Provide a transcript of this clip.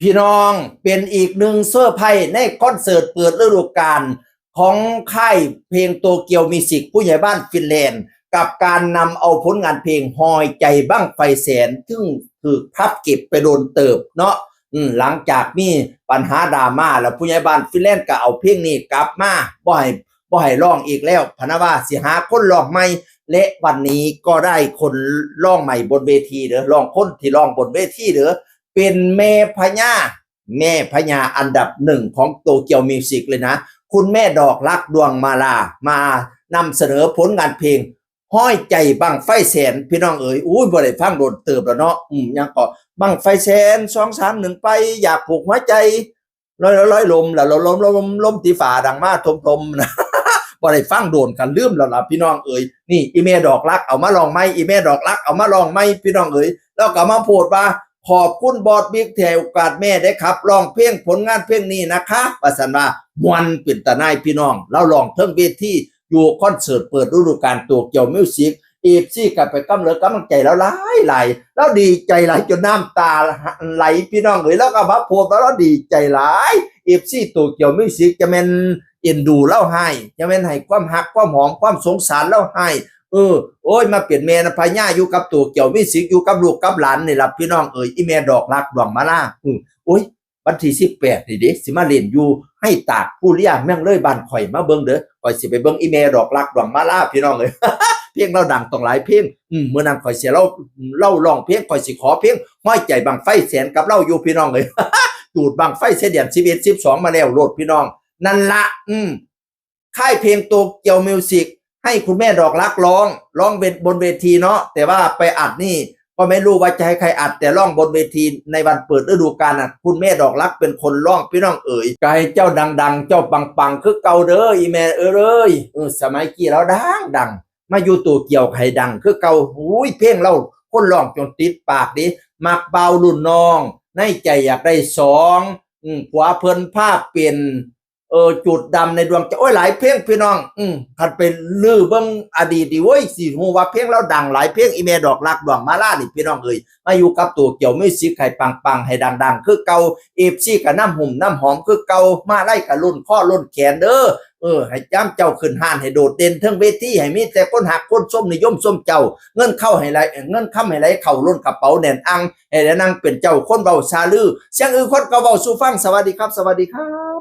พี่น้องเป็นอีกหนึ่งเซอร์ไพรส์ในคอนเสิร์ตเปิดฤดูกาลของค่ายเพลงโตเกียวมิวสิกผู้ใหญ่บ้านฟินแลนด์กับการนำเอาผลงานเพลงหอยใจบั้งไฟแสนซึ่งคือพับเก็บไปโดนเติบเนาะหลังจากมีปัญหาดราม่าแล้วผู้ใหญ่บ้านฟินแลนด์ก็เอาเพลงนี้กลับมาบ่ให้ร้องอีกแล้วพะนะว่าสิหาคนร้องใหม่และวันนี้ก็ได้คนร้องใหม่บนเวทีเด้อร้องคนที่ร้องบนเวทีเด้อเป็นแม่พญาอันดับหนึ่งของโตเกียวมิวสิกเลยนะคุณแม่ดอกรักดวงมาลามานำเสนอผลงานเพลงห้อยใจบังไฟแสนพี่น้องเอ๋ยอุ้ยบ่ได้ฟังโดนเติบแล้วเนาะยังก็บังไฟแสน2 3 1ไปอยากผูกหัวใจร้อยลมแล้วลมตีฝ่าดังมาทมๆนะบ่ได้ฟังโดนกันลืมแล้วล่ะพี่น้องเอ๋ยนี่อีเมดอกรักเอามาลองไหมอีเมดอกรักเอามาลองไหมพี่น้องเอ๋ยแล้วก็มาโพดว่าขอบคุณบอสบิ๊กแถวโอกาสแม่ได้ครับร้องเพลงผลงานเพลงนี้นะคะว่าซั่นว่ามวนเป็นตาหนายพี่น้องเราร้องเทิงเวทีอยู่คอนเสิร์ตเปิดฤดูกาลโตเกียวมิวสิกFCก็ไปกำลังใจแล้วหลายแล้วดีใจหลายจนน้ำตาไหลพี่น้องเอ้ยแล้วก็มาโพสต์แล้วดีใจหลาย FC โตเกียวมิวสิกจะแม่นเอ็นดูเล่าให้จะแม่นให้ความฮักความหอมความสงสารเล่าให้โอ้ยมาเปลี่ยนแม่นะพญาอยู่กับตัวเกี่ยวมิวสิกอยู่กับลูกกับหลานนี่ล่ะพี่น้องเอ๋ยอีแม่ดอกรักดวงมาลาโอ้ยวันที่18นี่เด้สิมาเล่นอยู่ให้ตากผู้เลี้ยงแม่งเลยบ้านข่อยมาเบิ่งเด้อข่อยสิไปเบิ่งอีแม่ดอกรักดวงมาลาพี่น้องเอ้ย เพลงเราดังต้องหลายเพลงมื้อนั้นข่อยสิเล่าร้องเพลงข่อยสิขอเพลงห้อยใจบังไฟแสนกับเราอยู่พี่น้องเอ้ย จูดบังไฟเสเดือน11 12มาแล้วโลดพี่น้องนั่นละค่ายเพลงโตเกียวมิวสิกให้คุณแม่ดอกรักร้องบนเวทีเนาะแต่ว่าไปอัดนี่ก็ไม่รู้ว่าจะให้ใครอัดแต่ร้องบนเวทีในวันเปิดฤดูกาลน่ะคุณแม่ดอกรักเป็นคนร้องพี่น้องเอ๋ยก็ให้เจ้าดังๆเจ้าปังๆคือเก่าเด้ออีแม่เอ้ยสมัยกี้แล้วดังมาอยู่ตัวเกี่ยวให้ดังคือเก่าอุ้ยเพลงเราคนร้องจนติดปากดิมักเบารุ่นน้องในใจอยากได้สองผัวเพิ่นภาพเป็นจุดดำในดวงใจโอ้ยหลายเพลงพี่น้องคันไปลือเบิ่งอดีตดิโว้ยสิฮู้ว่าเพลงเราดังหลายเพลงอีเมดอกรักดวงมาลานี่พี่น้องเอ้ยมาอยู่กับตัวเกี่ยวมิวสิกให้ปังๆให้ดังๆคือเก่า FC ก็น้ำหุ่มน้ำหอมคือเก่ามาไล่กับรุ่นข้อรุ่นแขนเด้อให้จ้ำเจ้าขึ้นห้านให้โดดเด่นเทิงเวทีให้มีแต่คนหักคนส้มนิยมส้มเจ้าเงินเข้าให้ไหลเงินค้ำให้ไหลเข้าล้นกระเป๋าแน่นอังให้ได้นั่งเป็นเจ้าคนเว้าซาลือเสียงคนก็เว้าสู่ฟังสวัสดีครับสวัสดีครับ